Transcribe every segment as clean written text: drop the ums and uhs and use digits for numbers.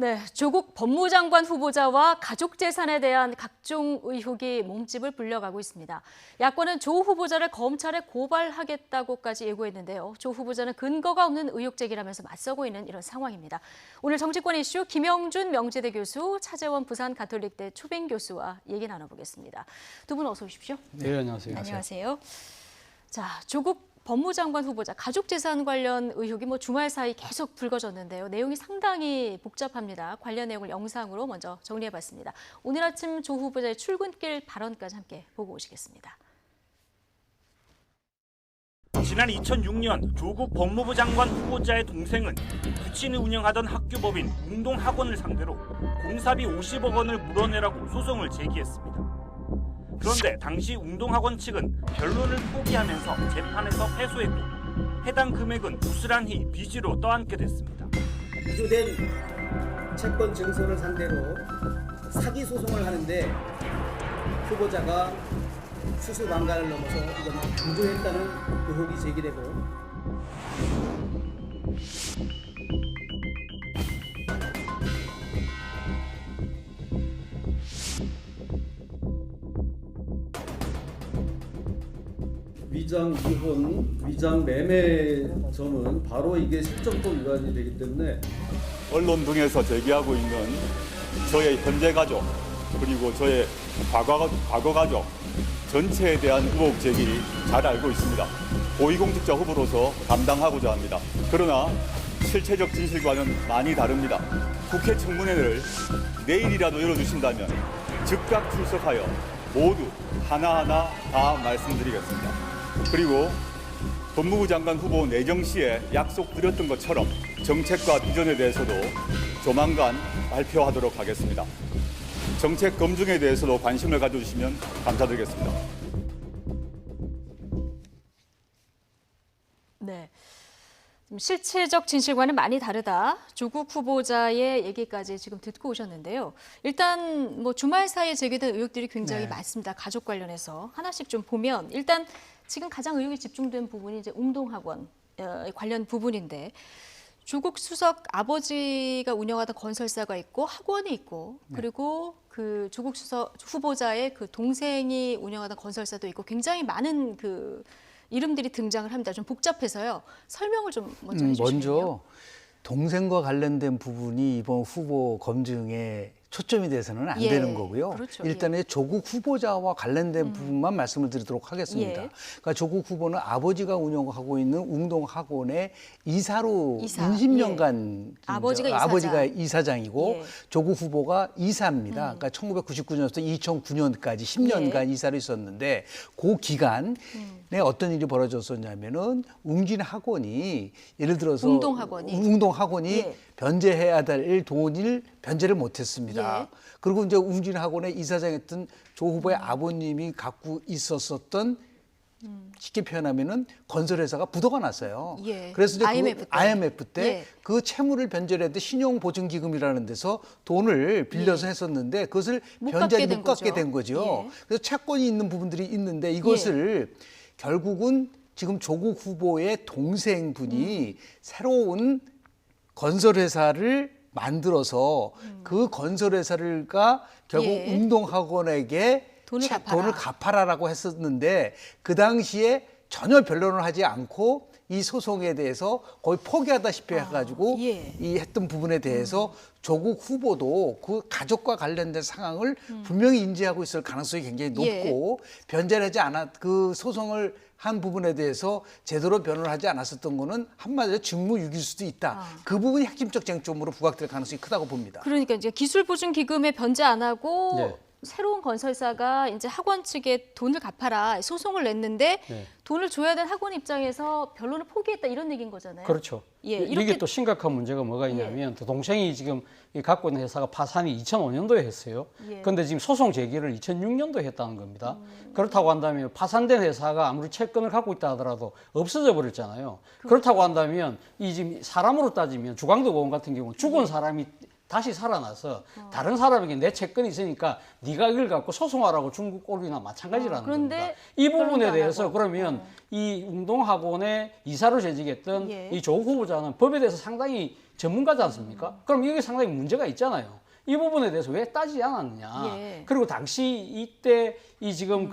네, 조국 법무장관 후보자와 가족 재산에 대한 각종 의혹이 몸집을 불려가고 있습니다. 야권은 조 후보자를 검찰에 고발하겠다고까지 예고했는데요. 조 후보자는 근거가 없는 의혹 제기라면서 맞서고 있는 이런 상황입니다. 오늘 정치권 이슈 김영준 명지대 교수, 차재원 부산가톨릭대 초빙 교수와 얘기 나눠보겠습니다. 두 분 어서 오십시오. 네, 안녕하세요. 안녕하세요. 자, 조국 법무장관 후보자 가족 재산 관련 의혹이 주말 사이 계속 불거졌는데요. 내용이 상당히 복잡합니다. 관련 내용을 영상으로 먼저 정리해봤습니다. 오늘 아침 조 후보자의 출근길 발언까지 함께 보고 오시겠습니다. 지난 2006년 조국 법무부 장관 후보자의 동생은 부친이 운영하던 학교법인 웅동학원을 상대로 공사비 50억 원을 물어내라고 소송을 제기했습니다. 그런데 당시 웅동학원 측은 변론을 포기하면서 재판에서 패소했고 해당 금액은 고스란히 빚으로 떠안게 됐습니다. 위조된 채권 증서를 상대로 사기 소송을 하는데 후보자가 수수방관을 넘어서 이건 부조했다는 의혹이 제기되고 위장 이혼, 위장 매매 저는 바로 이게 실정법 위반이 되기 때문에 언론 등에서 제기하고 있는 저의 현재 가족 그리고 저의 과거 가족 전체에 대한 의혹 제기 잘 알고 있습니다. 고위공직자 후보로서 감당하고자 합니다. 그러나 실체적 진실과는 많이 다릅니다. 국회 청문회를 내일이라도 열어주신다면 즉각 출석하여 모두 하나하나 다 말씀드리겠습니다. 그리고 법무부 장관 후보 내정 시에 약속드렸던 것처럼 정책과 비전에 대해서도 조만간 발표하도록 하겠습니다. 정책 검증에 대해서도 관심을 가져주시면 감사드리겠습니다. 네, 실체적 진실과는 많이 다르다. 조국 후보자의 얘기까지 지금 듣고 오셨는데요. 일단 주말 사이에 제기된 의혹들이 굉장히 많습니다. 가족 관련해서 하나씩 좀 보면 일단 지금 가장 의혹이 집중된 부분이 이제 웅동학원 관련 부분인데 조국 수석 아버지가 운영하던 건설사가 있고 학원이 있고 그리고 그 조국 수석 후보자의 그 동생이 운영하던 건설사도 있고 굉장히 많은 그 이름들이 등장을 합니다. 좀 복잡해서요. 설명을 좀 먼저 해주시면요. 먼저 동생과 관련된 부분이 이번 후보 검증에 초점이 돼서는 안 되는 거고요. 그렇죠. 일단은 조국 후보자와 관련된 부분만 말씀을 드리도록 하겠습니다. 그러니까 조국 후보는 아버지가 운영하고 있는 웅동학원의 이사로 20년간 아버지가 이사장이고 조국 후보가 이사입니다. 그러니까 1999년부터 2009년까지 10년간 이사로 있었는데 그 기간에 어떤 일이 벌어졌었냐면은 웅진학원이 예를 들어서 웅동학원이 변제해야 될 돈을 변제를 못했습니다. 그리고 이제 웅진학원의 이사장이었던 조 후보의 아버님이 갖고 있었던 쉽게 표현하면은 건설회사가 부도가 났어요. 그래서 이제 IMF 때 그 채무를 변제를 했는데 신용보증기금이라는 데서 돈을 빌려서 했었는데 그것을 변제하지 못 갚게 된 거죠. 그래서 채권이 있는 부분들이 있는데 이것을 결국은 지금 조국 후보의 동생분이 새로운 건설회사를 만들어서 그 건설회사가 결국 웅동학원에게 돈을 갚아라라고 했었는데 그 당시에 전혀 변론을 하지 않고 이 소송에 대해서 거의 포기하다시피 해가지고 이 했던 부분에 대해서 조국 후보도 그 가족과 관련된 상황을 분명히 인지하고 있을 가능성이 굉장히 높고 변제를 하지 그 소송을 한 부분에 대해서 제대로 변론을 하지 않았었던 거는 한마디로 직무유기일 수도 있다. 그 부분이 핵심적 쟁점으로 부각될 가능성이 크다고 봅니다. 그러니까 이제 기술보증기금에 변제 안 하고 새로운 건설사가 이제 학원 측에 돈을 갚아라 소송을 냈는데 돈을 줘야 된 학원 입장에서 변론을 포기했다 이런 얘기인 거잖아요. 그렇죠. 이게 또 심각한 문제가 뭐가 있냐면 동생이 지금 갖고 있는 회사가 파산이 2005년도에 했어요. 그런데 지금 소송 제기를 2006년도에 했다는 겁니다. 그렇다고 한다면 파산된 회사가 아무리 채권을 갖고 있다 하더라도 없어져 버렸잖아요. 그렇다고 한다면 이 지금 사람으로 따지면 주광덕 의원 같은 경우는 죽은 사람이 다시 살아나서 다른 사람에게 내 채권이 있으니까 네가 이걸 갖고 소송하라고 중국 꼴이나 마찬가지라는 그런데 겁니다. 이 부분에 그런 거 대해서 안 하고. 그러면 이 운동학원의 이사로 재직했던 예. 이 조국 후보자는 법에 대해서 상당히 전문가지 않습니까? 그럼 이게 상당히 문제가 있잖아요. 이 부분에 대해서 왜 따지지 않았느냐. 예. 그리고 당시 이때 이 지금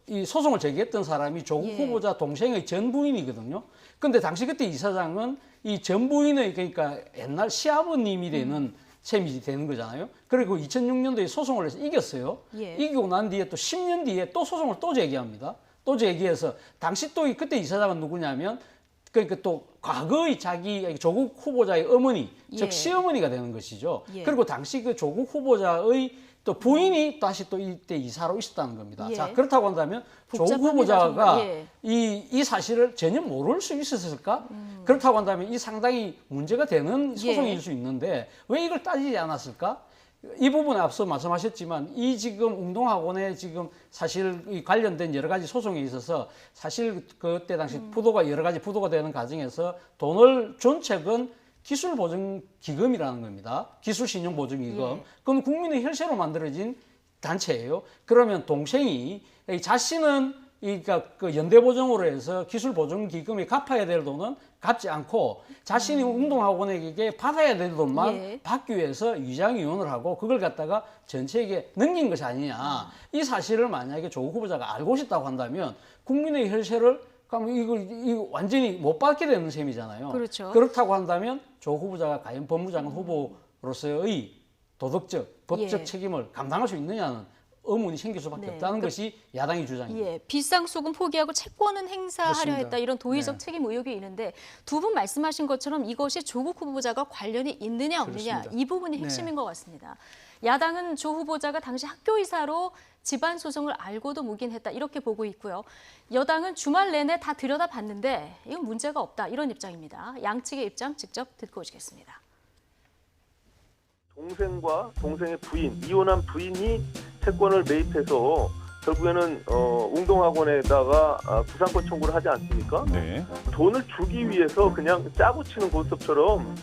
이 소송을 제기했던 사람이 조국 예. 후보자 동생의 전 부인이거든요. 근데 당시 그때 이사장은 이 전 부인의 그러니까 옛날 시아버님이 되는 셈이 되는 거잖아요. 그리고 2006년도에 소송을 해서 이겼어요. 예. 이기고 난 뒤에 또 10년 뒤에 또 소송을 또 제기합니다. 또 제기해서 당시 또 그때 이사장은 누구냐면 그러니까 또 과거의 자기 조국 후보자의 어머니, 예. 즉 시어머니가 되는 것이죠. 예. 그리고 당시 그 조국 후보자의 또 부인이 다시 또 이때 이사로 있었다는 겁니다. 예. 자, 그렇다고 한다면 조국 복잡합니다, 후보자가 정말. 예. 이 사실을 전혀 모를 수 있었을까? 그렇다고 한다면 이 상당히 문제가 되는 소송일 예. 수 있는데 왜 이걸 따지지 않았을까? 이 부분에 앞서 말씀하셨지만 이 지금 운동학원에 지금 사실 이 관련된 여러 가지 소송에 있어서 사실 그때 당시 부도가 여러 가지 부도가 되는 과정에서 돈을 준 책은 기술보증기금이라는 겁니다. 기술신용보증기금. 예. 그건 국민의 혈세로 만들어진 단체예요. 그러면 동생이 자신은 그러니까 그 연대보증으로 해서 기술보증기금에 갚아야 될 돈은 갚지 않고 자신이 운동학원에게 받아야 될 돈만 예. 받기 위해서 위장이혼을 하고 그걸 갖다가 전체에게 넘긴 것이 아니냐. 이 사실을 만약에 조국 후보자가 알고 싶다고 한다면 국민의 혈세를 그럼 이거 완전히 못 받게 되는 셈이잖아요. 그렇죠. 그렇다고 한다면 조국 후보자가 과연 법무장관 후보로서의 도덕적, 법적 예. 책임을 감당할 수 있느냐는 의문이 생길 수밖에 네. 없다는 것이 야당의 주장입니다. 예, 비상수금 포기하고 채권은 행사하려 그렇습니다. 했다 이런 도의적 네. 책임 의혹이 있는데 두 분 말씀하신 것처럼 이것이 조국 후보자가 관련이 있느냐 없느냐 그렇습니다. 이 부분이 핵심인 것 같습니다. 야당은 조 후보자가 당시 학교이사로 집안 소송을 알고도 묵인했다 이렇게 보고 있고요. 여당은 주말 내내 다 들여다봤는데 이건 문제가 없다 이런 입장입니다. 양측의 입장 직접 듣고 오시겠습니다. 동생과 동생의 부인, 이혼한 부인이 채권을 매입해서 결국에는 운동학원에다가 구상권 청구를 하지 않습니까? 네. 돈을 주기 위해서 그냥 짜고 치는 고스톱처럼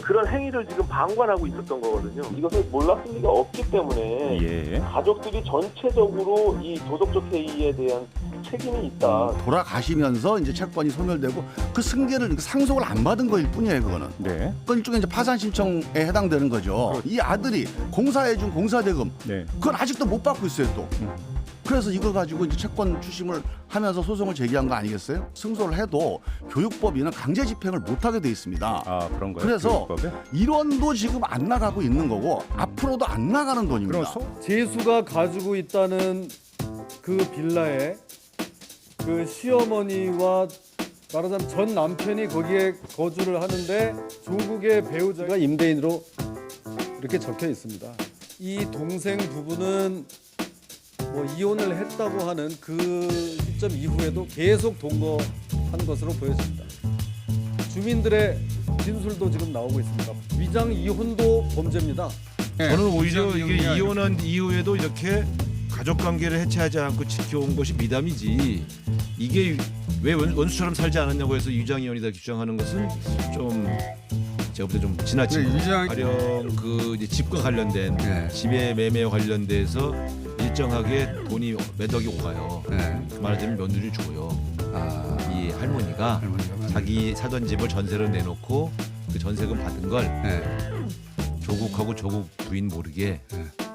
그런 행위를 지금 방관하고 있었던 거거든요. 이것을 몰랐을 리가 없기 때문에 예. 가족들이 전체적으로 이 도덕적 해이에 대한 책임이 있다. 돌아가시면서 이제 채권이 소멸되고 그 승계를 상속을 안 받은 거일 뿐이에요, 그거는. 네. 그건 일종의 이제 파산 신청에 해당되는 거죠. 이 아들이 공사해준 공사대금 네. 그건 아직도 못 받고 있어요, 또. 그래서 이거 가지고 이제 채권 추심을 하면서 소송을 제기한 거 아니겠어요? 승소를 해도 교육법에는 강제 집행을 못하게 돼 있습니다. 아, 그런 거예요. 그래서 교육법에? 1원도 지금 안 나가고 있는 거고 앞으로도 안 나가는 돈입니다. 재수가 가지고 있다는 그 빌라에 그 시어머니와 말하자면 전 남편이 거기에 거주를 하는데 조국의 배우자가 임대인으로 이렇게 적혀 있습니다. 이 동생 부부는 뭐 이혼을 했다고 하는 그 시점 이후에도 계속 동거한 것으로 보여집니다. 주민들의 진술도 지금 나오고 있습니다. 위장 이혼도 범죄입니다. 저는 오히려 이게 이혼한 이후에도 이렇게 가족 관계를 해체하지 않고 지켜온 것이 미담이지 이게 왜 원수처럼 살지 않았냐고 해서 위장이혼이다 규정하는 것은 좀 제가 볼 때 좀 지나친 가령 그 이제 집과 관련된 집의 매매와 관련돼서 일정하게 돈이 몇 억이 오가요. 말하자면 며느리를 줘요. 이 할머니가 자기 사던 집을 전세로 내놓고 그 전세금 받은 걸 조국하고 조국 부인 모르게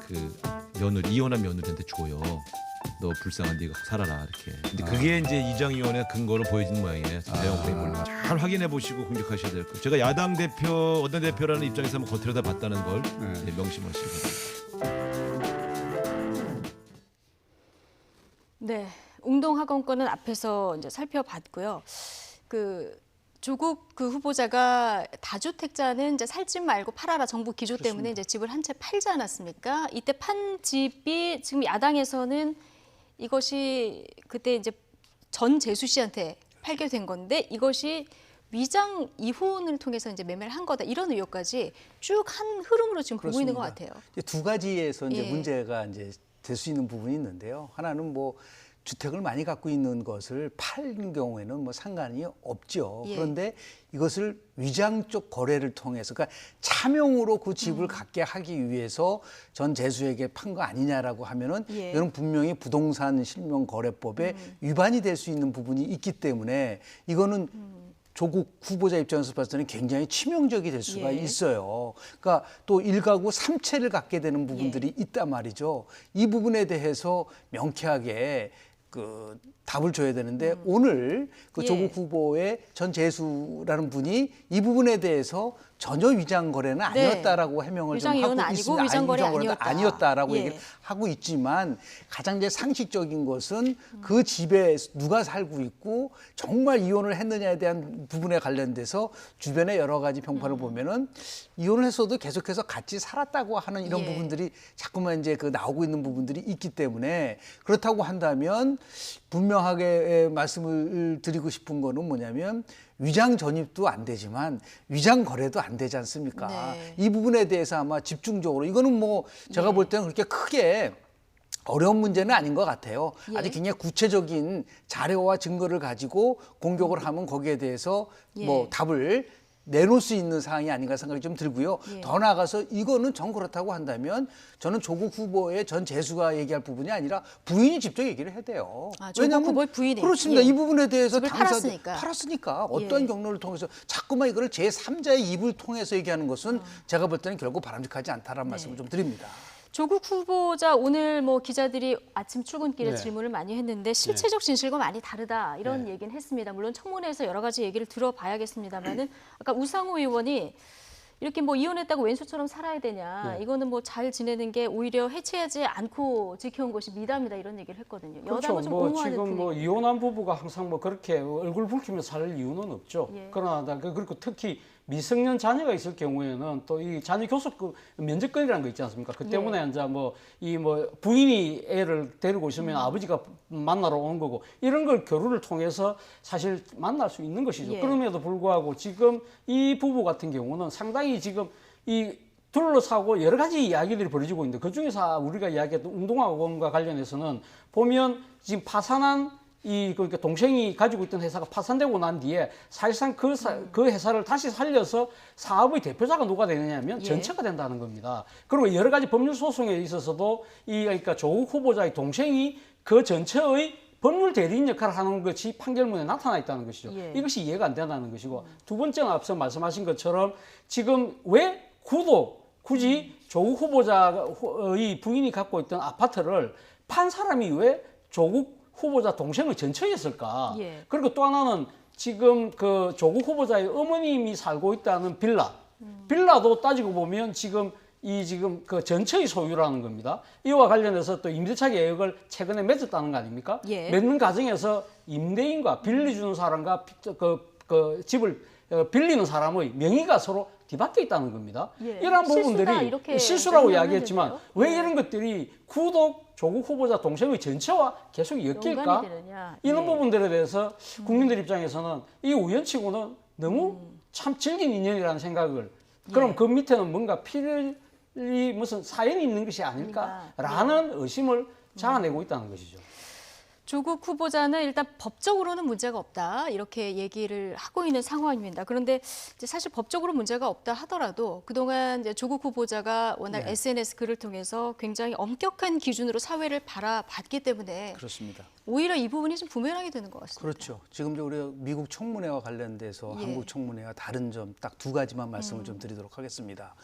그 며느리 이혼한 며느리한테 줘요. 너 불쌍한데 이거 살아라 이렇게. 근데 그게 이제 이장이혼의 근거로 보여지는 모양이에요. 내용 잘 확인해 보시고 공격하셔야 될 거예요. 제가 야당 대표, 어떤 대표라는 입장에서 한번 겉으로다 봤다는 걸 명심하시기 바랍니다. 네, 운동학원권은 앞에서 이제 살펴봤고요. 그 조국 그 후보자가 다주택자는 이제 살집 말고 팔아라 정부 기조 때문에 이제 집을 한 채 팔지 않았습니까? 이때 판 집이 지금 야당에서는 이것이 그때 이제 전 재수 씨한테 팔게 된 건데 이것이 위장 이혼을 통해서 이제 매매를 한 거다 이런 의혹까지 쭉 한 흐름으로 지금 보고 있는 것 같아요. 이제 두 가지에서 이제 예. 문제가 이제 될 수 있는 부분이 있는데요. 하나는 뭐 주택을 많이 갖고 있는 것을 파는 경우에는 뭐 상관이 없죠. 예. 그런데 이것을 위장적 거래를 통해서, 그러니까 차명으로 그 집을 갖게 하기 위해서 전 재수에게 판 거 아니냐라고 하면은 예. 이건 분명히 부동산 실명 거래법에 위반이 될 수 있는 부분이 있기 때문에 이거는 조국 후보자 입장에서 봤을 때는 굉장히 치명적이 될 수가 예. 있어요. 그러니까 또 1가구 3채를 갖게 되는 부분들이 있단 말이죠. 이 부분에 대해서 명쾌하게 그 답을 줘야 되는데 오늘 그 예. 조국 후보의 전 재수라는 분이 이 부분에 대해서 전혀 위장 거래는 아니었다라고 해명을 좀 위장 이혼은 하고 아니고 있습니다. 위장 거래 아니었다라고 예. 얘기를 하고 있지만 가장 이제 상식적인 것은 그 집에 누가 살고 있고 정말 이혼을 했느냐에 대한 부분에 관련돼서 주변의 여러 가지 평판을 보면은 이혼을 했어도 계속해서 같이 살았다고 하는 이런 예. 부분들이 자꾸만 이제 그 나오고 있는 부분들이 있기 때문에 그렇다고 한다면 분명하게 말씀을 드리고 싶은 거는 뭐냐면 위장 전입도 안 되지만 위장 거래도 안 되지 않습니까? 네. 이 부분에 대해서 아마 집중적으로 이거는 뭐 제가 볼 때는 그렇게 크게 어려운 문제는 아닌 것 같아요. 예. 아주 굉장히 구체적인 자료와 증거를 가지고 공격을 하면 거기에 대해서 뭐 예. 답을 내놓을 수 있는 사항이 아닌가 생각이 좀 들고요. 예. 더 나아가서 이거는 정 그렇다고 한다면 저는 조국 후보의 전 재수가 얘기할 부분이 아니라 부인이 직접 얘기를 해야 돼요. 아, 조국 후보의 부인이. 그렇습니다. 예. 이 부분에 대해서 집을 팔았으니까. 어떤 예. 경로를 통해서 자꾸만 이거를 제3자의 입을 통해서 얘기하는 것은 제가 볼 때는 결국 바람직하지 않다라는 말씀을 좀 드립니다. 조국 후보자 오늘 뭐 기자들이 아침 출근길에 네. 질문을 많이 했는데 실체적 진실과 많이 다르다 이런 얘기는 했습니다. 물론 청문회에서 여러 가지 얘기를 들어봐야겠습니다만은 아까 우상호 의원이 이렇게 뭐 이혼했다고 왼수처럼 살아야 되냐 이거는 뭐 잘 지내는 게 오히려 해체하지 않고 지켜온 것이 미담이다 이런 얘기를 했거든요. 그렇죠. 여당은 좀 뭐 옹호하는 지금 뭐 분위기. 이혼한 부부가 항상 뭐 그렇게 얼굴 붉히면서 살 이유는 없죠. 예. 그러나 그리고 특히 미성년 자녀가 있을 경우에는 또 이 자녀 교섭 면제권이라는 거 있지 않습니까? 그 때문에 이제 뭐 이 뭐 부인이 애를 데리고 있으면 아버지가 만나러 오는 거고 이런 걸 교류를 통해서 사실 만날 수 있는 것이죠. 예. 그럼에도 불구하고 지금 이 부부 같은 경우는 상당히 지금 이 둘러싸고 여러 가지 이야기들이 벌어지고 있는데 그중에서 우리가 이야기했던 운동학원과 관련해서는 보면 지금 파산한 그러니까 동생이 가지고 있던 회사가 파산되고 난 뒤에 사실상 그 회사를 다시 살려서 사업의 대표자가 누가 되느냐면 예. 전체가 된다는 겁니다. 그리고 여러 가지 법률 소송에 있어서도 그러니까 조국 후보자의 동생이 그 전체의 법률 대리인 역할을 하는 것이 판결문에 나타나 있다는 것이죠. 예. 이것이 이해가 안 된다는 것이고 두 번째는 앞서 말씀하신 것처럼 지금 왜 굳이 조국 후보자의 부인이 갖고 있던 아파트를 판 사람이 왜 조국 후보자 동생의 전처였을까? 예. 그리고 또 하나는 지금 그 조국 후보자의 어머님이 살고 있다는 빌라도 따지고 보면 지금 그 전처의 소유라는 겁니다. 이와 관련해서 또 임대차 계약을 최근에 맺었다는 거 아닙니까? 예. 맺는 과정에서 임대인과 빌려주는 사람과 그 집을 빌리는 사람의 명의가 서로 뒤바뀌어 있다는 겁니다. 예. 이러한 실수다, 부분들이 이렇게 실수라고 설명을 이야기했지만 했는데요. 왜 이런 것들이 조국 후보자 동생의 전체와 계속 엮일까? 연관이 되느냐. 이런 예. 부분들에 대해서 국민들 입장에서는 이 우연치고는 너무 참 질긴 인연이라는 생각을 그럼 그 밑에는 뭔가 무슨 사연이 있는 것이 아닐까라는 의심을 자아내고 있다는 것이죠. 조국 후보자는 일단 법적으로는 문제가 없다 이렇게 얘기를 하고 있는 상황입니다. 그런데 이제 사실 법적으로 문제가 없다 하더라도 그동안 이제 조국 후보자가 워낙 SNS 글을 통해서 굉장히 엄격한 기준으로 사회를 바라봤기 때문에 그렇습니다. 오히려 이 부분이 좀 부메랑이 되는 것 같습니다. 그렇죠. 지금 우리가 미국 청문회와 관련돼서 예. 한국 청문회와 다른 점 딱 두 가지만 말씀을 좀 드리도록 하겠습니다.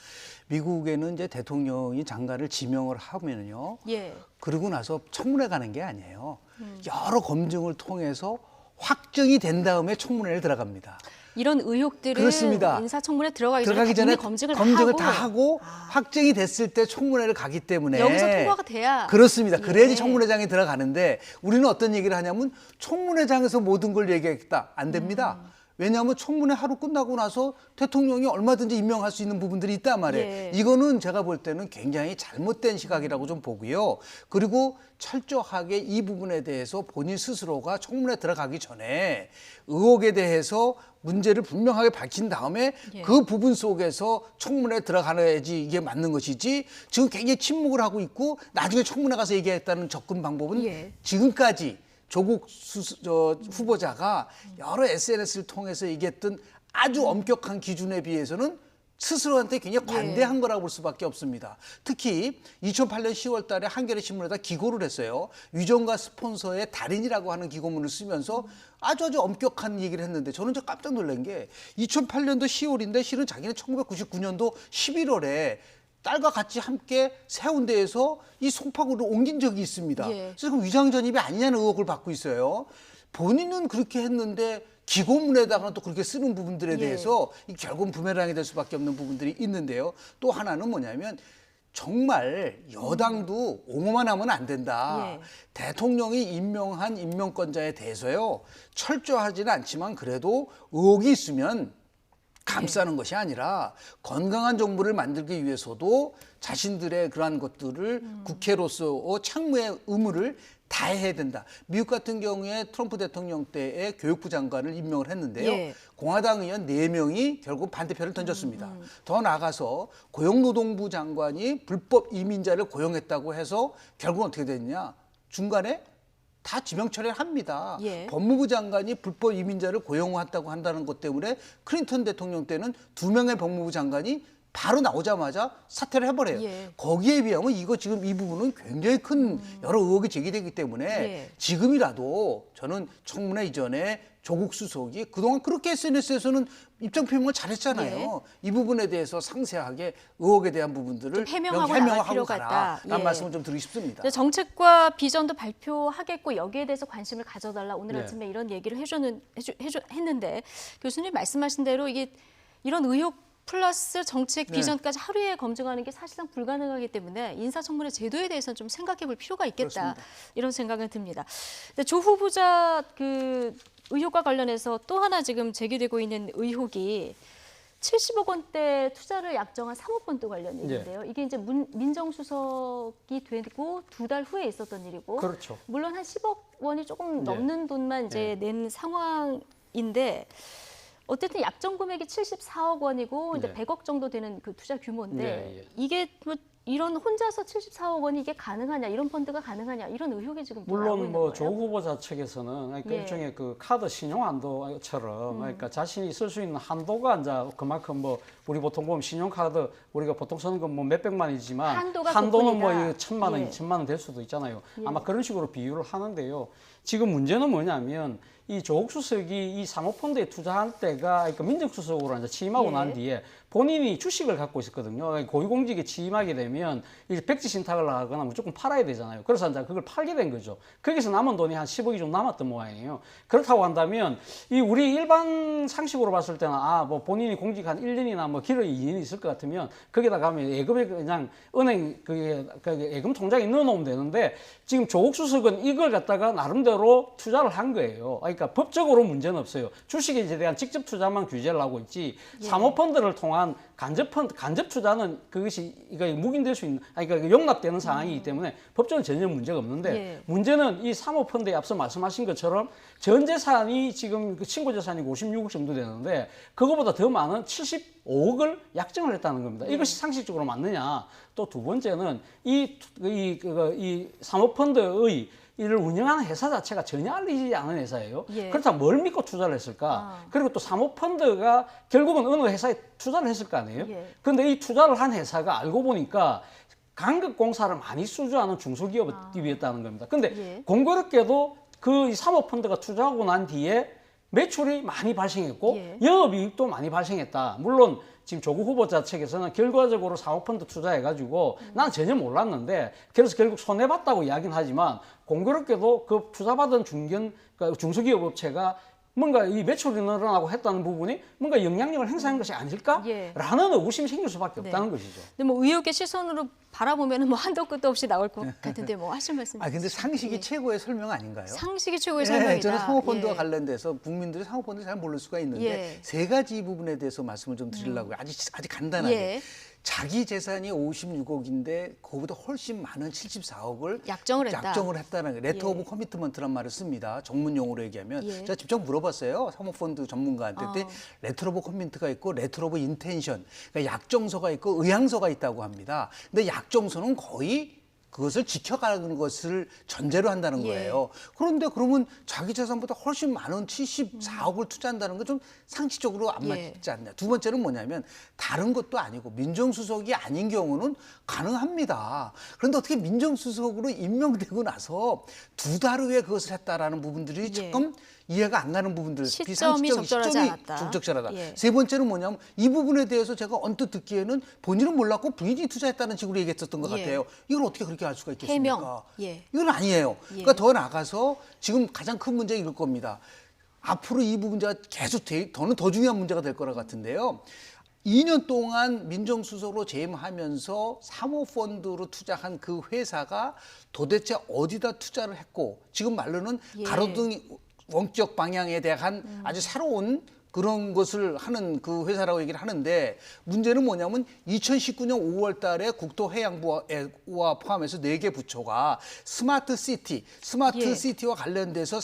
미국에는 이제 대통령이 장관을 지명을 하면요. 예. 그러고 나서 청문회 가는 게 아니에요. 여러 검증을 통해서 확정이 된 다음에 청문회를 들어갑니다. 이런 의혹들은 그렇습니다. 인사청문회 들어가기 전에 전에 검증을 다 하고 확정이 됐을 때 청문회를 가기 때문에 여기서 통과가 돼야 그렇습니다. 그래야지 예. 청문회장에 들어가는데 우리는 어떤 얘기를 하냐면 청문회장에서 모든 걸 얘기했다. 안 됩니다. 왜냐하면 청문회 하루 끝나고 나서 대통령이 얼마든지 임명할 수 있는 부분들이 있단 말이에요. 예. 이거는 제가 볼 때는 굉장히 잘못된 시각이라고 좀 보고요. 그리고 철저하게 이 부분에 대해서 본인 스스로가 청문회 들어가기 전에 의혹에 대해서 문제를 분명하게 밝힌 다음에 예. 그 부분 속에서 청문회 들어가야지 이게 맞는 것이지 지금 굉장히 침묵을 하고 있고 나중에 청문회 가서 얘기했다는 접근 방법은 예. 지금까지 조국 후보자가 여러 SNS를 통해서 얘기했던 아주 엄격한 기준에 비해서는 스스로한테 굉장히 관대한 거라고 볼 수밖에 없습니다. 특히 2008년 10월 달에 한겨레 신문에다 기고를 했어요. 위정과 스폰서의 달인이라고 하는 기고문을 쓰면서 아주 엄격한 얘기를 했는데 저는 좀 깜짝 놀란 게 2008년도 10월인데 실은 자기는 1999년도 11월에 딸과 같이 함께 세운대에서 이 송파구를 옮긴 적이 있습니다. 예. 그래서 그 위장 전입이 아니냐는 의혹을 받고 있어요. 본인은 그렇게 했는데 기고문에다가 또 그렇게 쓰는 부분들에 대해서 결국은 부메랑이 될 수밖에 없는 부분들이 있는데요. 또 하나는 뭐냐면 정말 여당도 옹호만 하면 안 된다. 대통령이 임명한 임명권자에 대해서요. 철저하지는 않지만 그래도 의혹이 있으면 감싸는 것이 아니라 건강한 정부를 만들기 위해서도 자신들의 그러한 것들을 국회로서 책무의 의무를 다해야 된다. 미국 같은 경우에 트럼프 대통령 때에 교육부 장관을 임명을 했는데요. 공화당 의원 4명이 결국 반대표를 던졌습니다. 더 나아가서 고용노동부 장관이 불법 이민자를 고용했다고 해서 결국은 어떻게 됐냐. 중간에 다 지명 처리합니다. 법무부 장관이 불법 이민자를 고용했다고 한다는 것 때문에 클린턴 대통령 때는 2명의 법무부 장관이 바로 나오자마자 사퇴를 해버려요. 거기에 비하면 이거 지금 이 부분은 굉장히 큰 여러 의혹이 제기되기 때문에 지금이라도 저는 청문회 이전에 조국 수석이 그동안 그렇게 SNS에서는 입장 표명을 잘했잖아요. 이 부분에 대해서 상세하게 의혹에 대한 부분들을 해명하고 필요가 가라. 있다. 라는 말씀을 좀 드리고 싶습니다. 정책과 비전도 발표하겠고 여기에 대해서 관심을 가져달라. 오늘 아침에 이런 얘기를 했는데 교수님 말씀하신 대로 이게 이런 의혹 플러스 정책 비전까지 하루에 검증하는 게 사실상 불가능하기 때문에 인사청문회 제도에 대해서는 좀 생각해 볼 필요가 있겠다. 그렇습니다. 이런 생각은 듭니다. 근데 조 후보자 그 의혹과 관련해서 또 하나 지금 제기되고 있는 의혹이 70억 원대 투자를 약정한 사모펀드 관련 얘기인데요. 이게 이제 민정수석이 되고 2달 후에 있었던 일이고 그렇죠. 물론 한 10억 원이 조금 넘는 돈만 이제 낸 상황인데 어쨌든 약정 금액이 74억 원이고 이제 100억 정도 되는 그 투자 규모인데 이게 뭐 이런 혼자서 74억 원이 이게 가능하냐, 이런 펀드가 가능하냐 이런 의혹이 지금 물론 뭐 조 후보자 측에서는 그러니까 일종의 그 카드 신용 한도처럼 그러니까 자신이 쓸 수 있는 한도가 이제 그만큼 뭐 우리 보통 보면 신용카드 우리가 보통 쓰는 건 뭐 몇백만이지만 한도는 뭐 1,000만 원, 2,000만 원 될 수도 있잖아요. 아마 그런 식으로 비유를 하는데요. 지금 문제는 뭐냐면 이 조국 수석이 이 사모펀드에 투자할 때가 그러니까 민정수석으로 이제 취임하고 난 뒤에 본인이 주식을 갖고 있었거든요. 고위공직에 취임하게 되면 이제 백지 신탁을 하거나 무조건 팔아야 되잖아요. 그래서 이제 그걸 팔게 된 거죠. 거기서 남은 돈이 한 10억이 좀 남았던 모양이에요. 그렇다고 한다면 이 우리 일반 상식으로 봤을 때는 뭐 본인이 공직 한 1년이나 뭐 길어야 2년이 있을 것 같으면 거기다 가면 예금에 그냥 은행 그 예금 통장에 넣어놓으면 되는데 지금 조국 수석은 이걸 갖다가 나름대로 투자를 한 거예요. 그러니까 법적으로 문제는 없어요. 주식에 대한 직접 투자만 규제를 하고 있지 사모펀드를 통한 간접 투자는 그것이 이거 묵인될 수 있는, 그러니까 용납되는 상황이기 때문에 법적으로 전혀 문제가 없는데 문제는 이 사모펀드에 앞서 말씀하신 것처럼 전 재산이 지금 그 친구 재산이 56억 정도 되는데 그거보다 더 많은 75억을 약정을 했다는 겁니다. 이것이 상식적으로 맞느냐? 또 두 번째는 이 사모펀드의 이를 운영하는 회사 자체가 전혀 알리지 않은 회사예요. 그렇다면 뭘 믿고 투자를 했을까? 그리고 또 사모펀드가 결국은 어느 회사에 투자를 했을 거 아니에요? 그런데 이 투자를 한 회사가 알고 보니까 강극공사를 많이 수주하는 중소기업이었다는 겁니다. 근데 공교롭게도 그 사모펀드가 투자하고 난 뒤에 매출이 많이 발생했고 영업이익도 많이 발생했다. 물론 지금 조국 후보자 측에서는 결과적으로 사모펀드 투자해가지고 난 전혀 몰랐는데 그래서 결국 손해봤다고 이야기는 하지만 공교롭게도 그 투자받은 중소기업 업체가 뭔가 이 매출이 늘어나고 했다는 부분이 뭔가 영향력을 행사한 것이 아닐까라는 의구심이 생길 수밖에 없다는 것이죠. 근데 뭐 의혹의 시선으로 바라보면은 뭐 한도 끝도 없이 나올 것 같은데 뭐 하실 말씀? 근데 상식이 최고의 설명 아닌가요? 상식이 최고의 설명이다. 저는 사모펀드와 관련돼서 국민들이 사모펀드 잘 모를 수가 있는데 세 가지 부분에 대해서 말씀을 좀 드리려고요. 아주 간단하게. 자기 재산이 56억인데 그거보다 훨씬 많은 74억을 약정을 했다는 게 레터 오브 커미트먼트란 말을 씁니다. 전문 용어로 얘기하면 제가 직접 물어봤어요. 사모펀드 전문가한테. 레터 오브 커미트가 있고 레터 오브 인텐션, 그러니까 약정서가 있고 의향서가 있다고 합니다. 근데 약정서는 거의 그것을 지켜가는 것을 전제로 한다는 거예요. 그런데 그러면 자기 재산보다 훨씬 많은 74억을 투자한다는 건 좀 상식적으로 안 맞지 않냐. 두 번째는 뭐냐면 다른 것도 아니고 민정수석이 아닌 경우는 가능합니다. 그런데 어떻게 민정수석으로 임명되고 나서 2달 후에 그것을 했다라는 부분들이 조금 이해가 안 가는 부분들, 시점이 적절하지 않았다. 적절하다. 세 번째는 뭐냐면 이 부분에 대해서 제가 언뜻 듣기에는 본인은 몰랐고 부인이 투자했다는 식으로 얘기했었던 것 같아요. 이걸 어떻게 그렇게 할 수가 있겠습니까? 해명. 이건 아니에요. 그러니까 더 나가서 지금 가장 큰 문제가 이럴 겁니다. 앞으로 이 문제가 계속 더는 더 중요한 문제가 될 거라 같은데요. 2년 동안 민정수석으로 재임하면서 사모펀드로 투자한 그 회사가 도대체 어디다 투자를 했고 지금 말로는 가로등 원격 방향에 대한 아주 새로운 그런 것을 하는 그 회사라고 얘기를 하는데 문제는 뭐냐면 2019년 5월 달에 국토해양부와 포함해서 4개 부처가 스마트 시티와 관련돼서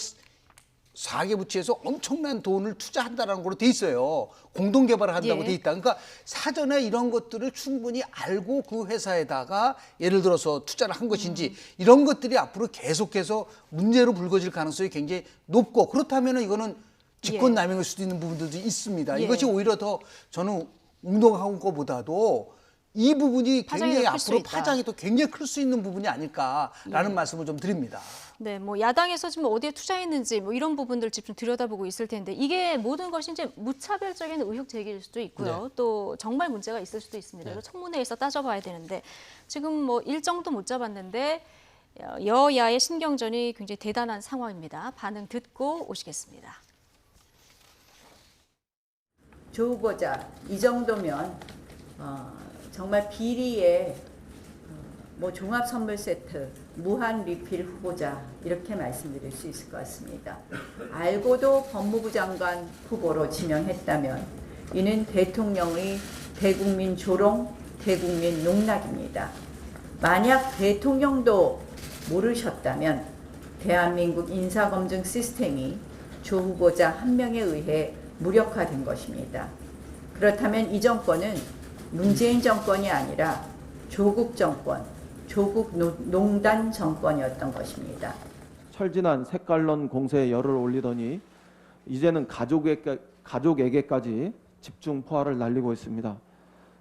4개 부처에서 엄청난 돈을 투자한다는 걸로 돼 있어요. 공동 개발을 한다고 돼 있다. 그러니까 사전에 이런 것들을 충분히 알고 그 회사에다가 예를 들어서 투자를 한 것인지 이런 것들이 앞으로 계속해서 문제로 불거질 가능성이 굉장히 높고 그렇다면 이거는 직권남용일 수도 있는 부분들도 있습니다. 이것이 오히려 더 저는 웅동학원 거보다도 이 부분이 굉장히 앞으로 파장이 또 굉장히 클 수 있는 부분이 아닐까라는 말씀을 좀 드립니다. 네, 뭐 야당에서 지금 어디에 투자했는지 뭐 이런 부분들 집중 들여다보고 있을 텐데 이게 모든 것이 이제 무차별적인 의혹 제기일 수도 있고요. 또 정말 문제가 있을 수도 있습니다. 청문회에서 따져봐야 되는데 지금 뭐 일정도 못 잡았는데 여야의 신경전이 굉장히 대단한 상황입니다. 반응 듣고 오시겠습니다. 조 후보자 이 정도면 정말 비리의 뭐 종합 선물 세트, 무한 리필 후보자 이렇게 말씀드릴 수 있을 것 같습니다. 알고도 법무부 장관 후보로 지명했다면 이는 대통령의 대국민 조롱, 대국민 농락입니다. 만약 대통령도 모르셨다면 대한민국 인사검증 시스템이 조 후보자 한 명에 의해 무력화된 것입니다. 그렇다면 이 정권은 문재인 정권이 아니라 조국 정권, 조국 농단 정권이었던 것입니다. 철진한 색깔론 공세에 열을 올리더니 이제는 가족에게까지 집중 포화를 날리고 있습니다.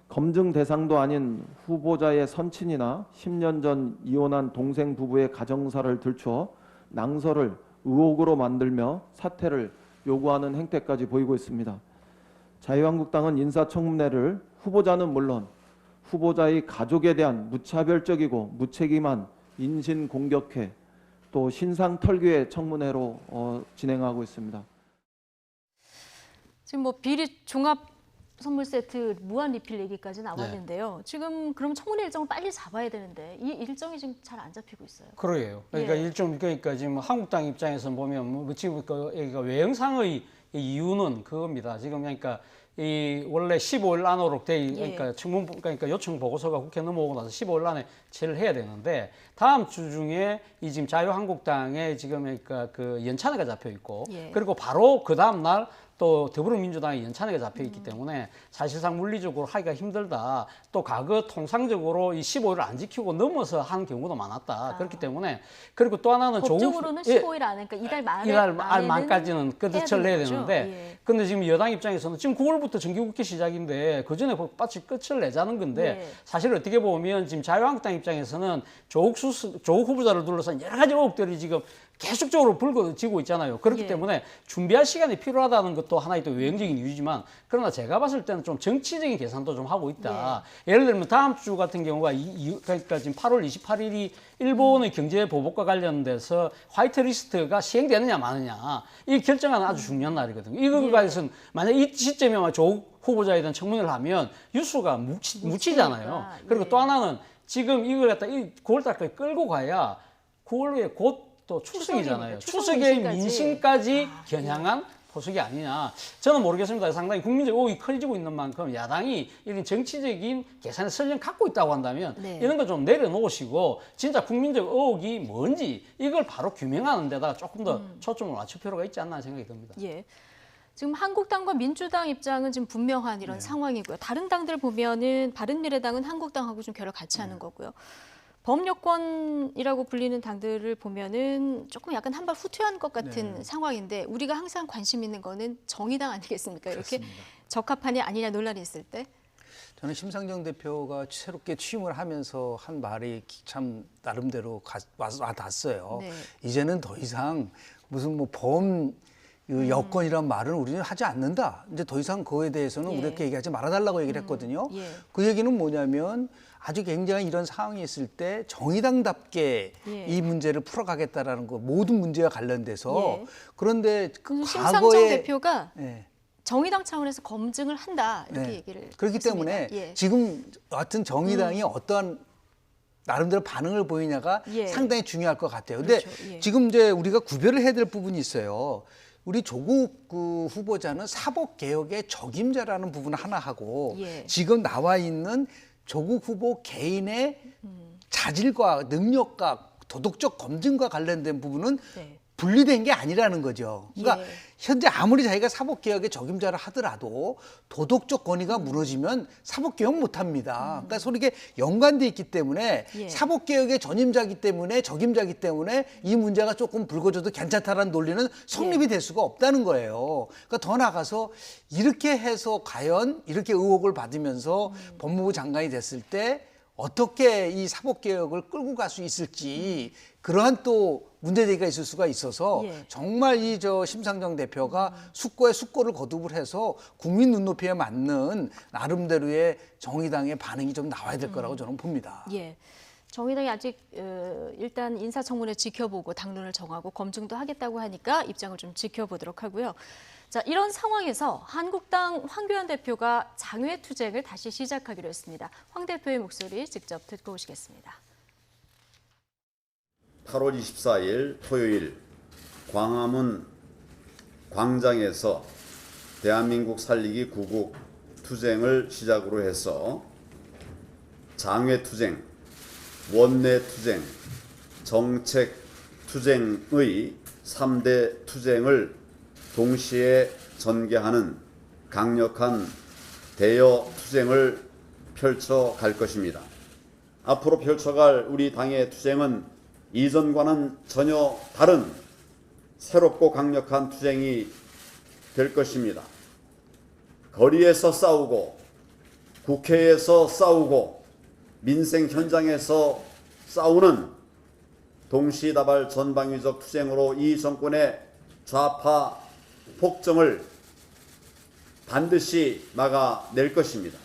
검증 대상도 아닌 후보자의 선친이나 10년 전 이혼한 동생 부부의 가정사를 들춰 낭설을 의혹으로 만들며 사퇴를 요구하는 행태까지 보이고 있습니다. 자유한국당은 인사청문회를 후보자는 물론 후보자의 가족에 대한 무차별적이고 무책임한 인신공격회 또 신상털기의 청문회로 진행하고 있습니다. 지금 뭐 비리 종합 선물 세트 무한 리필 얘기까지 나왔는데요. 지금 그럼 청문회 일정을 빨리 잡아야 되는데 이 일정이 지금 잘 안 잡히고 있어요. 그러게요. 그러니까 그러니까 지금 한국당 입장에서 보면 뭐 지금 여기가 외형상의 이유는 그겁니다. 지금 그러니까 이 원래 15일 안으로 그러니까 요청 보고서가 국회 넘어오고 나서 15일 안에 처리를 해야 되는데 다음 주 중에 이 지금 자유한국당에 지금 그러니까 그 연찬회가 잡혀 있고 그리고 바로 그 다음 날 또 더불어민주당에 연찬회가 잡혀 있기 때문에 사실상 물리적으로 하기가 힘들다. 또 과거 통상적으로 이 15일을 안 지키고 넘어서 한 경우도 많았다. 그렇기 때문에 그리고 또 하나는 법적으로는 15일 안에 그러니까 이달 말까지는 끝을 내야 되는데 근데 지금 여당 입장에서는 지금 9월부터 정기국회 시작인데 그 전에 빨리 끝을 내자는 건데 사실 어떻게 보면 지금 자유한국당 입장에서는 조국 후보자를 둘러싼 여러 가지 의혹들이 지금 계속적으로 불거지고 있잖아요. 그렇기 때문에 준비할 시간이 필요하다는 것도 하나의 또 외형적인 이유지만 그러나 제가 봤을 때는 좀 정치적인 계산도 좀 하고 있다. 예를 들면 다음 주 같은 경우가 그러니까 지금 8월 28일이 일본의 경제 보복과 관련돼서 화이트리스트가 시행되느냐 마느냐 이 결정하는 아주 중요한 날이거든요. 이거에 관해서는 만약 이 시점에 조국 후보자에 대한 청문회를 하면 뉴스가 묻히잖아요. 그리고 또 하나는 지금 이걸 갖다 9월 달까지 끌고 가야 9월 후에 곧 또 추석이잖아요. 추석의 민심까지 겨냥한 포석이 아니냐. 저는 모르겠습니다. 상당히 국민적 의혹이 커지고 있는 만큼 야당이 이런 정치적인 계산을 설령 갖고 있다고 한다면 이런 거 좀 내려놓으시고 진짜 국민적 의혹이 뭔지 이걸 바로 규명하는 데다가 조금 더 초점을 맞출 필요가 있지 않나 생각이 듭니다. 지금 한국당과 민주당 입장은 지금 분명한 이런 상황이고요. 다른 당들 보면은 바른미래당은 한국당하고 좀 결을 같이 하는 거고요. 범여권이라고 불리는 당들을 보면은 조금 약간 한 발 후퇴한 것 같은 상황인데 우리가 항상 관심 있는 거는 정의당 아니겠습니까? 이렇게 그렇습니다. 적합하냐 아니냐 논란이 있을 때. 저는 심상정 대표가 새롭게 취임을 하면서 한 말이 참 나름대로 와닿았어요. 네. 이제는 더 이상 무슨 뭐 여권이란 말은 우리는 하지 않는다. 이제 더 이상 그거에 대해서는 예. 우리가 얘기하지 말아달라고 얘기를 했거든요. 예. 그 얘기는 뭐냐면 아주 굉장히 이런 상황이 있을 때 정의당답게 예. 이 문제를 풀어가겠다라는 거 모든 문제와 관련돼서 예. 그런데 그래서 심상정 과거에 대표가 예. 정의당 차원에서 검증을 한다 이렇게 네. 얘기를 그렇기 했습니다. 때문에 예. 지금 같은 정의당이 어떠한 나름대로 반응을 보이냐가 예. 상당히 중요할 것 같아요. 근데 그렇죠. 예. 지금 이제 우리가 구별을 해야 될 부분이 있어요. 우리 조국 그 후보자는 사법 개혁의 적임자라는 부분을 하나 하고 예. 지금 나와 있는 조국 후보 개인의 자질과 능력과 도덕적 검증과 관련된 부분은 네. 분리된 게 아니라는 거죠. 그러니까 예. 현재 아무리 자기가 사법개혁의 적임자를 하더라도 도덕적 권위가 무너지면 사법개혁 못합니다. 그러니까 서로 이게 연관돼 있기 때문에 예. 사법개혁의 전임자이기 때문에 적임자이기 때문에 이 문제가 조금 불거져도 괜찮다라는 논리는 성립이 될 수가 없다는 거예요. 그러니까 더 나아가서 이렇게 해서 과연 이렇게 의혹을 받으면서 법무부 장관이 됐을 때 어떻게 이 사법개혁을 끌고 갈 수 있을지 그러한 또 문제제기가 있을 수가 있어서 예. 정말 이 심상정 대표가 숙고에 숙고를 거듭을 해서 국민 눈높이에 맞는 나름대로의 정의당의 반응이 좀 나와야 될 거라고 저는 봅니다. 예. 정의당이 아직 일단 인사청문회 지켜보고 당론을 정하고 검증도 하겠다고 하니까 입장을 좀 지켜보도록 하고요. 자, 이런 상황에서 한국당 황교안 대표가 장외투쟁을 다시 시작하기로 했습니다. 황 대표의 목소리 직접 듣고 오시겠습니다. 8월 24일 토요일 광화문 광장에서 대한민국 살리기 구국 투쟁을 시작으로 해서 장외투쟁, 원내투쟁, 정책투쟁의 3대 투쟁을 동시에 전개하는 강력한 대여 투쟁을 펼쳐갈 것입니다. 앞으로 펼쳐갈 우리 당의 투쟁은 이전과는 전혀 다른 새롭고 강력한 투쟁이 될 것입니다. 거리에서 싸우고 국회에서 싸우고 민생 현장에서 싸우는 동시다발 전방위적 투쟁으로 이 정권의 좌파 폭정을 반드시 막아낼 것입니다.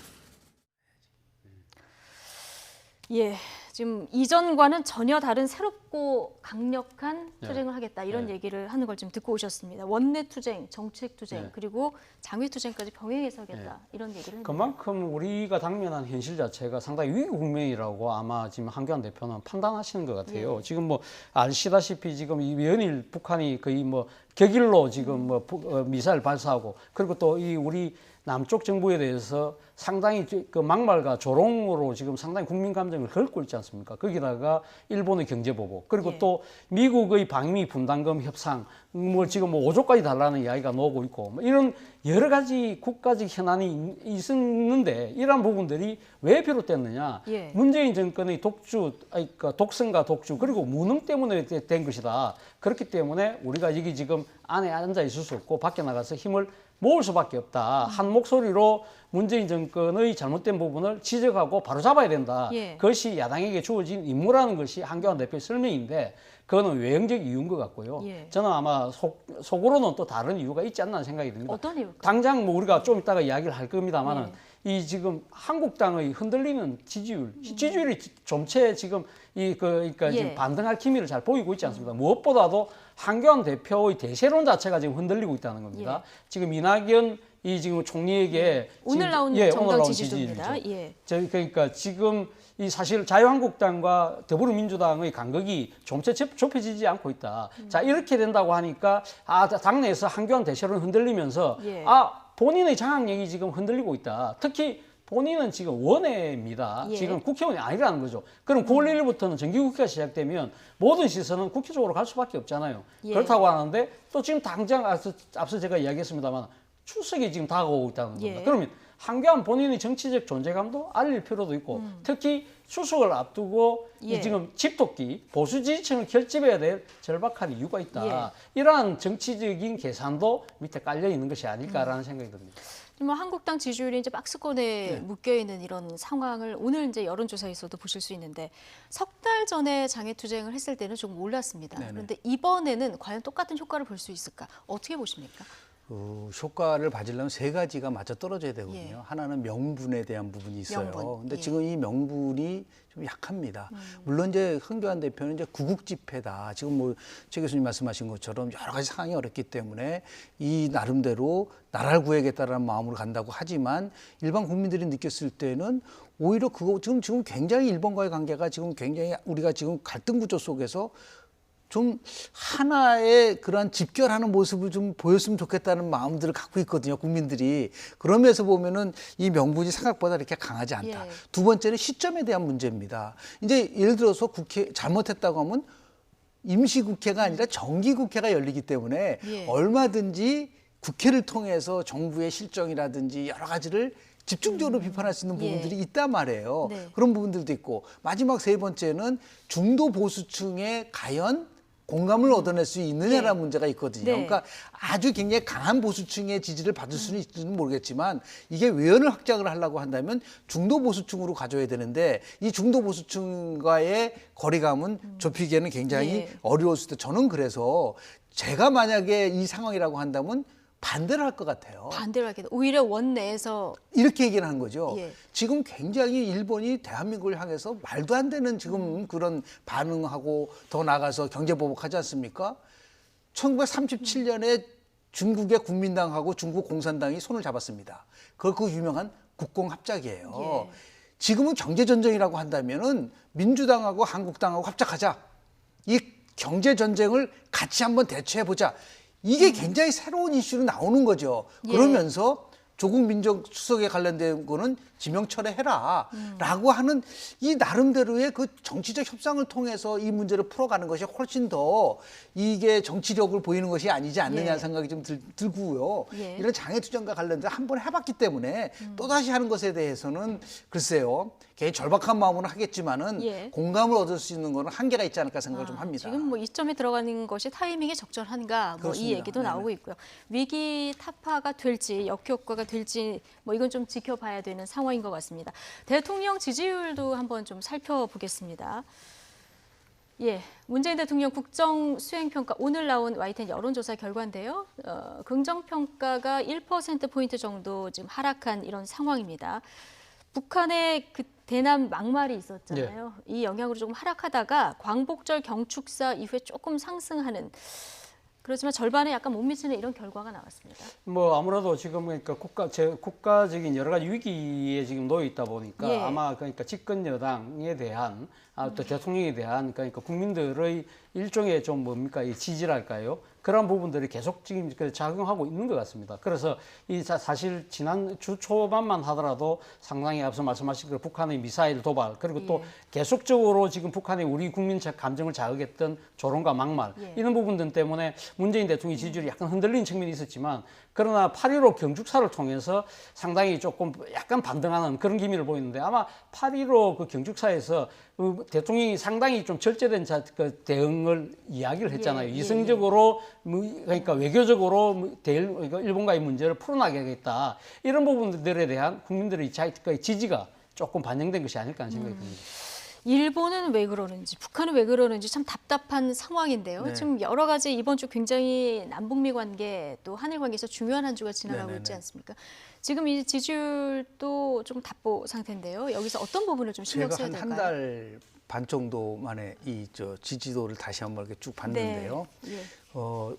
예, 지금 이전과는 전혀 다른 새롭고 강력한 투쟁을 하겠다 이런 얘기를 하는 걸 지금 듣고 오셨습니다. 원내 투쟁, 정책 투쟁, 그리고 장외 투쟁까지 병행해서 하겠다 이런 얘기를 했는데 그만큼 우리가 당면한 현실 자체가 상당히 위기 국면이라고 아마 지금 황교안 대표는 판단하시는 것 같아요. 지금 뭐 아시다시피 지금 이 연일 북한이 거의 뭐 격일로 지금 뭐 미사일 발사하고 그리고 또 이 우리 남쪽 정부에 대해서 상당히 그 막말과 조롱으로 지금 상당히 국민 감정을 긁고 있지 않습니까? 거기다가 일본의 경제보복 그리고 또 미국의 방위 분담금 협상 뭐 지금 뭐 5조까지 달라는 이야기가 나오고 있고 뭐 이런 여러 가지 국가적 현안이 있었는데 이러한 부분들이 왜 비롯됐느냐? 문재인 정권의 그러니까 독선과 독주 그리고 무능 때문에 된 것이다. 그렇기 때문에 우리가 여기 지금 안에 앉아 있을 수 없고 밖에 나가서 힘을 모을 수밖에 없다. 한 목소리로 문재인 정권의 잘못된 부분을 지적하고 바로잡아야 된다. 그것이 야당에게 주어진 임무라는 것이 한교안 대표의 설명인데 그거는 외형적 이유인 것 같고요. 저는 아마 속으로는 또 다른 이유가 있지 않나 생각이 듭니다. 어떤 이유일까요? 당장 뭐 우리가 좀 이따가 이야기를 할 겁니다만은 이 지금 한국당의 흔들리는 지지율이 점체 지금 그러니까 지금 반등할 기미를 잘 보이고 있지 않습니까? 무엇보다도 한교안 대표의 대세론 자체가 지금 흔들리고 있다는 겁니다. 지금 이낙연 이 지금 총리에게 오늘 나온 정당 지지도입니다. 그러니까 지금 이 사실 자유한국당과 더불어민주당의 간극이 점차 좁혀지지 않고 있다. 자 이렇게 된다고 하니까 당내에서 한교안 대세론 흔들리면서 본인의 장악력이 지금 흔들리고 있다. 특히 본인은 지금 원외입니다. 지금 국회의원이 아니라는 거죠. 그럼 9월 1일부터는 정기국회가 시작되면 모든 시선은 국회 쪽으로 갈 수밖에 없잖아요. 그렇다고 하는데 또 지금 당장 앞서 제가 이야기했습니다만 추석이 지금 다가오고 있다는 겁니다. 그러면 한교안 본인의 정치적 존재감도 알릴 필요도 있고 특히 추석을 앞두고 예. 이 지금 집토끼 보수 지지층을 결집해야 될 절박한 이유가 있다. 예. 이러한 정치적인 계산도 밑에 깔려 있는 것이 아닐까라는 생각이 듭니다. 뭐 한국당 지지율이 이제 박스권에 묶여 있는 이런 상황을 오늘 이제 여론조사에서도 보실 수 있는데 석 달 전에 장애투쟁을 했을 때는 조금 올랐습니다. 네네. 그런데 이번에는 과연 똑같은 효과를 볼 수 있을까? 어떻게 보십니까? 효과를 봐주려면 세 가지가 맞아 떨어져야 되거든요. 예. 하나는 명분에 대한 부분이 있어요. 명분, 근데 예. 지금 이 명분이 좀 약합니다. 물론 이제 흥교안 대표는 이제 구국 집회다. 지금 뭐 최 교수님 말씀하신 것처럼 여러 가지 상황이 어렵기 때문에 이 나름대로 나라를 구해야겠다라는 마음으로 간다고 하지만 일반 국민들이 느꼈을 때는 오히려 그거 지금 굉장히 일본과의 관계가 지금 굉장히 우리가 지금 갈등 구조 속에서 좀 하나의 그런 집결하는 모습을 좀 보였으면 좋겠다는 마음들을 갖고 있거든요, 국민들이. 그러면서 보면은 이 명분이 생각보다 이렇게 강하지 않다. 예. 두 번째는 시점에 대한 문제입니다. 이제 예를 들어서 국회 잘못했다고 하면 임시국회가 아니라 정기국회가 열리기 때문에 예. 얼마든지 국회를 통해서 정부의 실정이라든지 여러 가지를 집중적으로 비판할 수 있는 부분들이 예. 있단 말이에요. 네. 그런 부분들도 있고 마지막 세 번째는 중도 보수층에 과연 공감을 얻어낼 수 있느냐라는 네. 문제가 있거든요. 네. 그러니까 아주 굉장히 강한 보수층의 지지를 받을 수는 있을지는 모르겠지만 이게 외연을 확장을 하려고 한다면 중도 보수층으로 가져야 되는데 이 중도 보수층과의 거리감은 좁히기에는 굉장히 예. 어려울 수도. 저는 그래서 제가 만약에 이 상황이라고 한다면 반대를 할 것 같아요. 반대로 하게 돼. 오히려 원내에서 이렇게 얘기를 하는 거죠. 예. 지금 굉장히 일본이 대한민국을 향해서 말도 안 되는 지금 그런 반응하고 더 나아가서 경제보복하지 않습니까? 1937년에 중국의 국민당하고 중국 공산당이 손을 잡았습니다. 그 유명한 국공합작이에요. 예. 지금은 경제전쟁이라고 한다면은 민주당하고 한국당하고 합작하자. 이 경제전쟁을 같이 한번 대처해보자. 이게 굉장히 새로운 이슈로 나오는 거죠. 예. 그러면서 조국 민정 수석에 관련된 거는 지명철회 해라 라고 하는 이 나름대로의 그 정치적 협상을 통해서 이 문제를 풀어가는 것이 훨씬 더 이게 정치력을 보이는 것이 아니지 않느냐 예. 생각이 좀 들고요. 예. 이런 장애투쟁과 관련돼서 한번 해봤기 때문에 또다시 하는 것에 대해서는 글쎄요. 괜히 절박한 마음으로 하겠지만은 예. 공감을 얻을 수 있는 거는 한계가 있지 않을까 생각을 좀 합니다. 지금 뭐 이점에 들어가는 것이 타이밍이 적절한가 뭐 이 그렇습니다. 얘기도 네네. 나오고 있고요. 위기 타파가 될지 역효과가 될지 뭐 이건 좀 지켜봐야 되는 상황인 것 같습니다. 대통령 지지율도 한번 좀 살펴보겠습니다. 예, 문재인 대통령 국정 수행 평가 오늘 나온 YTN 여론조사 결과인데요. 긍정 평가가 1%포인트 정도 지금 하락한 이런 상황입니다. 북한의 그 대남 막말이 있었잖아요. 이 영향으로 조금 하락하다가 광복절 경축사 이후에 조금 상승하는, 그렇지만 절반에 약간 못 미치는 이런 결과가 나왔습니다. 뭐 아무래도 지금 그러니까 국가적인 여러 가지 위기에 지금 놓여 있다 보니까 예. 아마 그러니까 집권 여당에 대한 또 대통령에 대한 그러니까 국민들의 일종의 좀 뭡니까 이 지지랄까요? 그런 부분들이 계속 지금 작용하고 있는 것 같습니다. 그래서 이 사실 지난 주 초반만 하더라도 상당히 앞서 말씀하신 그 북한의 미사일 도발 그리고 또 계속적으로 지금 북한의 우리 국민 감정을 자극했던 조롱과 막말 이런 부분들 때문에 문재인 대통령 지지율이 약간 흔들리는 측면이 있었지만 그러나 8.15 경축사를 통해서 상당히 조금 약간 반등하는 그런 기미를 보이는데 아마 8.15 그 경축사에서 대통령이 상당히 좀 절제된 그 대응을 이야기를 했잖아요. 이성적으로 그러니까 외교적으로 일본과의 문제를 풀어나가겠다. 이런 부분들에 대한 국민들의 지지가 조금 반영된 것이 아닐까 하는 생각이 듭니다. 일본은 왜 그러는지, 북한은 왜 그러는지 참 답답한 상황인데요. 네. 지금 여러 가지 이번 주 굉장히 남북미 관계 또 한일 관계에서 중요한 한 주가 지나가고 네네네. 있지 않습니까? 지금 이 지지율도 좀 답보 상태인데요. 여기서 어떤 부분을 좀 신경 써야 제가 될까요? 한 달 반 정도 만에 이 지지도를 다시 한번 이렇게 쭉 봤는데요. 네. 예.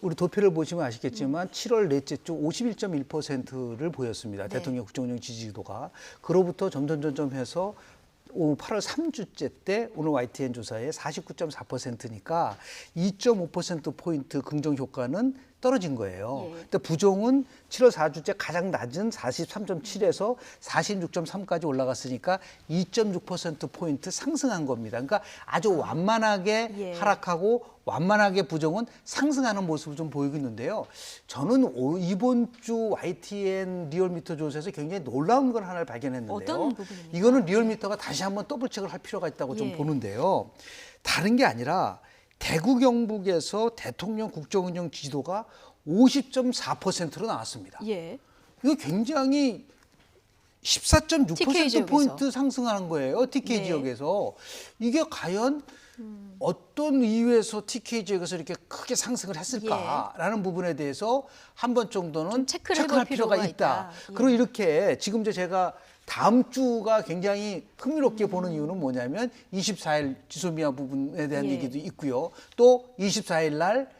우리 도표를 보시면 아시겠지만 7월 넷째 주 51.1%를 보였습니다. 네. 대통령 국정운영 지지도가. 그로부터 점점 해서 8월 3주째 때 오늘 YTN 조사에 49.4%니까 2.5%포인트 긍정 효과는 떨어진 거예요. 예. 근데 부정은 7월 4주째 가장 낮은 43.7에서 46.3까지 올라갔으니까 2.6%포인트 상승한 겁니다. 그러니까 아주 완만하게 예. 하락하고 완만하게 부정은 상승하는 모습을 좀 보이고 있는데요. 저는 이번 주 YTN 리얼미터 조사에서 굉장히 놀라운 걸 하나를 발견했는데요. 어떤 부분입니까? 이거는 리얼미터가 다시 한번 더블체크를 할 필요가 있다고 좀 예. 보는데요. 다른 게 아니라 대구 경북에서 대통령 국정운영 지지도가 50.4%로 나왔습니다. 예. 이거 굉장히 14.6% TK 포인트 상승하는 거예요. TK 네. 지역에서. 이게 과연 어떤 이유에서 TK 지역에서 이렇게 크게 상승을 했을까라는 부분에 대해서 한 번 정도는 좀 체크를 체크할 해볼 필요가 필요가 있다. 있다. 예. 그리고 이렇게 지금 제가 다음 주가 굉장히 흥미롭게 보는 이유는 뭐냐면 24일 지소미아 부분에 대한 예. 얘기도 있고요. 또 24일 날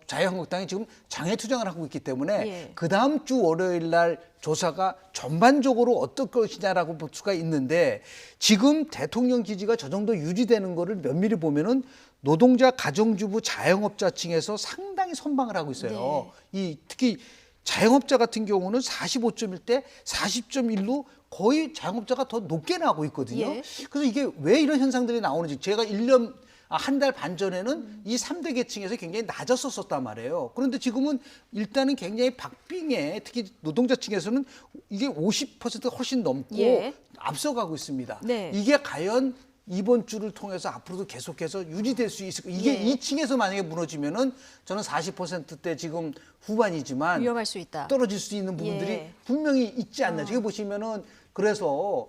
자유한국당이 지금 장애 투쟁을 하고 있기 때문에 예. 그 다음 주 월요일 날 조사가 전반적으로 어떨 것이냐라고 볼 수가 있는데 지금 대통령 지지가 저 정도 유지되는 거를 면밀히 보면은 노동자, 가정주부, 자영업자층에서 상당히 선방을 하고 있어요. 이 특히 자영업자 같은 경우는 45.1대 40.1로 거의 자영업자가 더 높게 나오고 있거든요. 예. 그래서 이게 왜 이런 현상들이 나오는지 제가 한 달 반 전에는 이 3대 계층에서 굉장히 낮았었단 말이에요. 그런데 지금은 일단은 굉장히 박빙에 특히 노동자층에서는 이게 50% 훨씬 넘고 예. 앞서가고 있습니다. 네. 이게 과연 이번 주를 통해서 앞으로도 계속해서 유지될 수 있을까? 이게 예. 2층에서 만약에 무너지면은 저는 40%대 지금 후반이지만 위험할 수 있다. 떨어질 수 있는 부분들이 예. 분명히 있지 않나. 저기 보시면은 그래서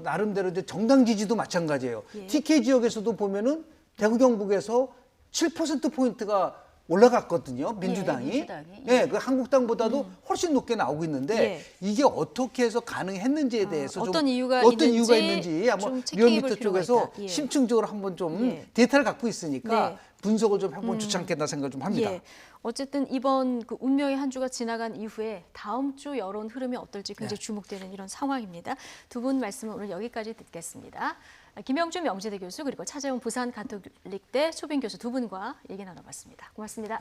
나름대로 이제 정당 지지도 마찬가지예요. 예. TK 지역에서도 보면은 대구 경북에서 7%포인트가 올라갔거든요. 민주당이. 민주당이. 예, 그 한국당보다도 훨씬 높게 나오고 있는데 예. 이게 어떻게 해서 가능했는지에 대해서 좀 어떤 이유가 있는지 한번 좀 체크해 볼 리얼미터 필요가 쪽에서 있다. 예. 심층적으로 한번 좀 예. 데이터를 갖고 있으니까 네. 분석을 좀 해보면 좋지 않겠나 생각을 좀 합니다. 예. 어쨌든 이번 그 운명의 한 주가 지나간 이후에 다음 주 여론 흐름이 어떨지 굉장히 주목되는 이런 상황입니다. 두 분 말씀은 오늘 여기까지 듣겠습니다. 김영준 명지대 교수 그리고 차재훈 부산 가톨릭대 초빙 교수 두 분과 얘기 나눠봤습니다. 고맙습니다.